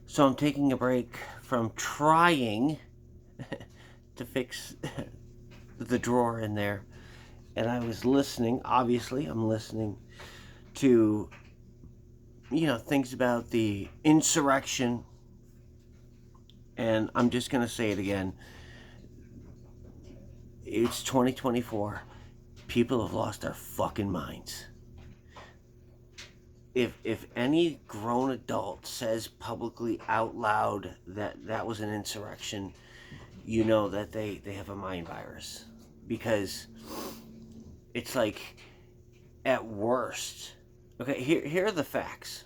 So I'm taking a break from trying to fix the drawer in there. And I was listening, obviously, I'm listening to, things about the insurrection. And I'm just going to say it again. It's 2024. People have lost their fucking minds. If any grown adult says publicly out loud that that was an insurrection, you know that they have a mind virus. Because it's like, at worst, okay, here are the facts.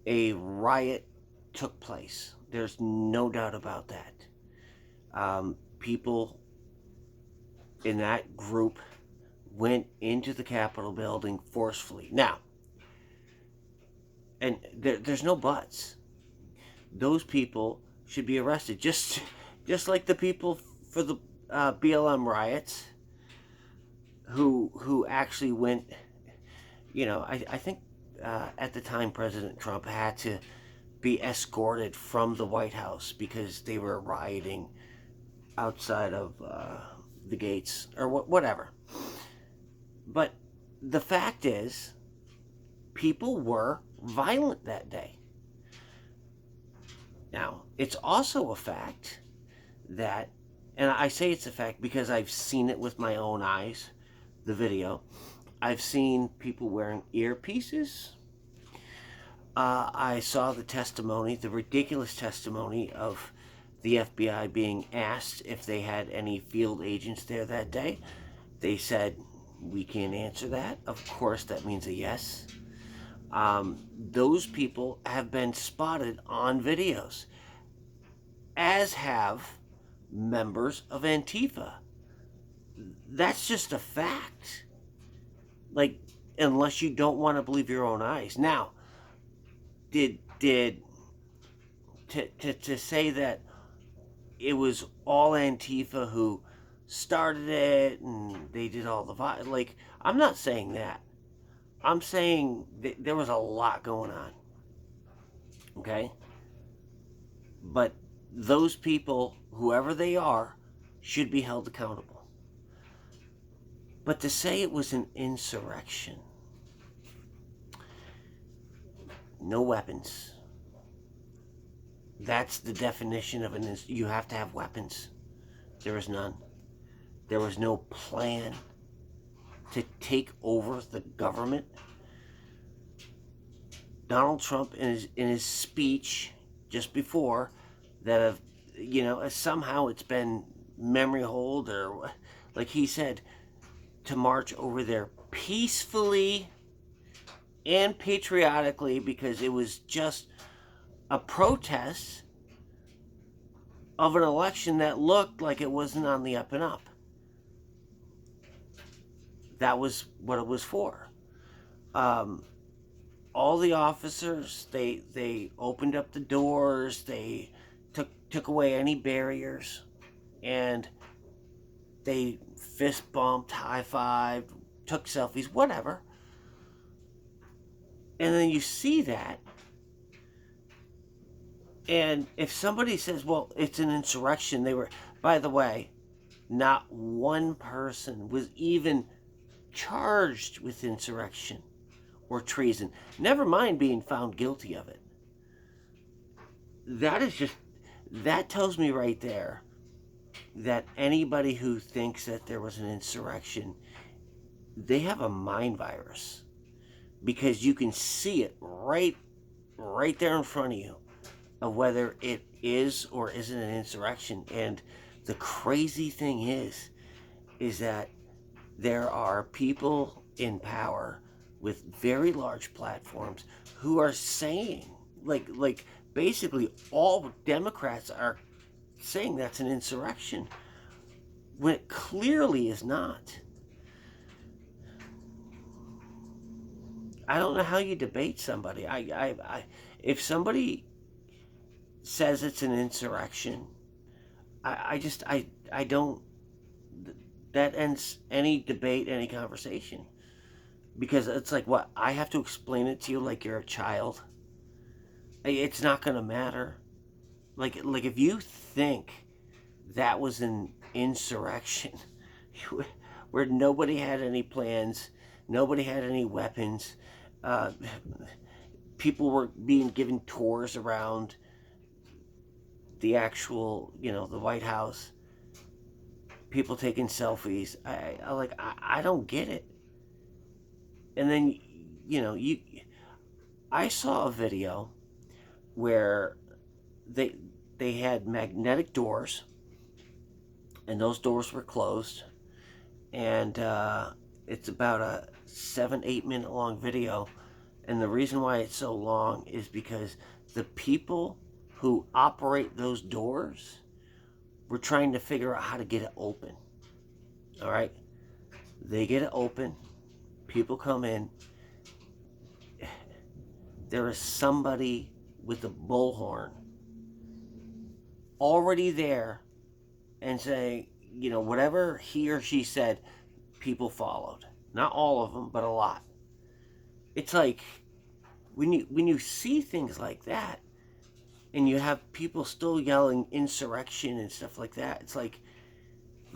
A riot took place. There's no doubt about that. People in that group went into the Capitol building forcefully. Now, and there's no buts. Those people should be arrested, just like the people for the BLM riots, who actually went. I think at the time President Trump had to be escorted from the White House because they were rioting outside of the gates or whatever. But the fact is, people were violent that day. Now, it's also a fact that, and I say it's a fact because I've seen it with my own eyes, the video. I've seen people wearing earpieces. I saw the testimony, the ridiculous testimony of the FBI being asked if they had any field agents there that day. They said, we can't answer that. Of course, that means a yes. Those people have been spotted on videos, as have members of Antifa. That's just a fact. Like, unless you don't want to believe your own eyes. Now, did to say that it was all Antifa who started it and they did all the like, I'm not saying that. I'm saying there was a lot going on. Okay? But those people, whoever they are, should be held accountable. But to say it was an insurrection, no weapons. That's the definition of an. You have to have weapons. There is none. There was no plan to take over the government. Donald Trump, in his speech just before, that somehow it's been memory hold, or like he said, to march over there peacefully and patriotically, because it was just a protest of an election that looked like it wasn't on the up and up. That was what it was for. All the officers, they opened up the doors, they took away any barriers, and they fist bumped, high fived, took selfies, whatever. And then you see that, and if somebody says, well, it's an insurrection, by the way, not one person was even charged with insurrection or treason. Never mind being found guilty of it. That tells me right there that anybody who thinks that there was an insurrection, they have a mind virus, because you can see it right there in front of you, of whether it is or isn't an insurrection. And the crazy thing is that there are people in power with very large platforms who are saying, like basically all Democrats are saying that's an insurrection, when it clearly is not. I don't know how you debate somebody. If somebody says it's an insurrection, I don't. That ends any debate, any conversation, because it's like, what, I have to explain it to you like you're a child. It's not going to matter. Like if you think that was an insurrection where nobody had any plans, nobody had any weapons, uh, people were being given tours around the actual, the White House, people taking selfies. I don't get it. And then, you I saw a video where they they had magnetic doors, and those doors were closed, and it's about a 7-8 minute long video. And the reason why it's so long is because the people who operate those doors were trying to figure out how to get it open. All right, they get it open, people come in, there is somebody with a bullhorn already there and saying, whatever he or she said, people followed. Not all of them, but a lot. It's like when you see things like that, and you have people still yelling insurrection and stuff like that, it's like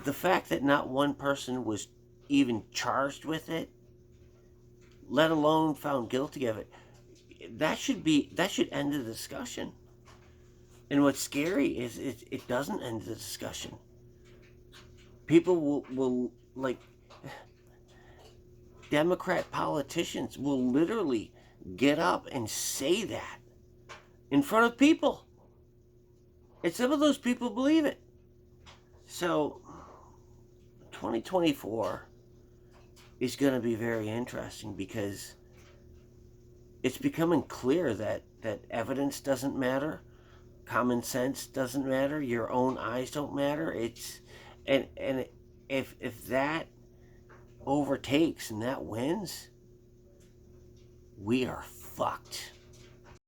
the fact that not one person was even charged with it, let alone found guilty of it, that should end the discussion. And what's scary is it doesn't end the discussion. People will like, Democrat politicians will literally get up and say that in front of people, and some of those people believe it. So 2024 is going to be very interesting, because it's becoming clear that evidence doesn't matter, common sense doesn't matter, your own eyes don't matter. And if that overtakes and that wins, we are fucked.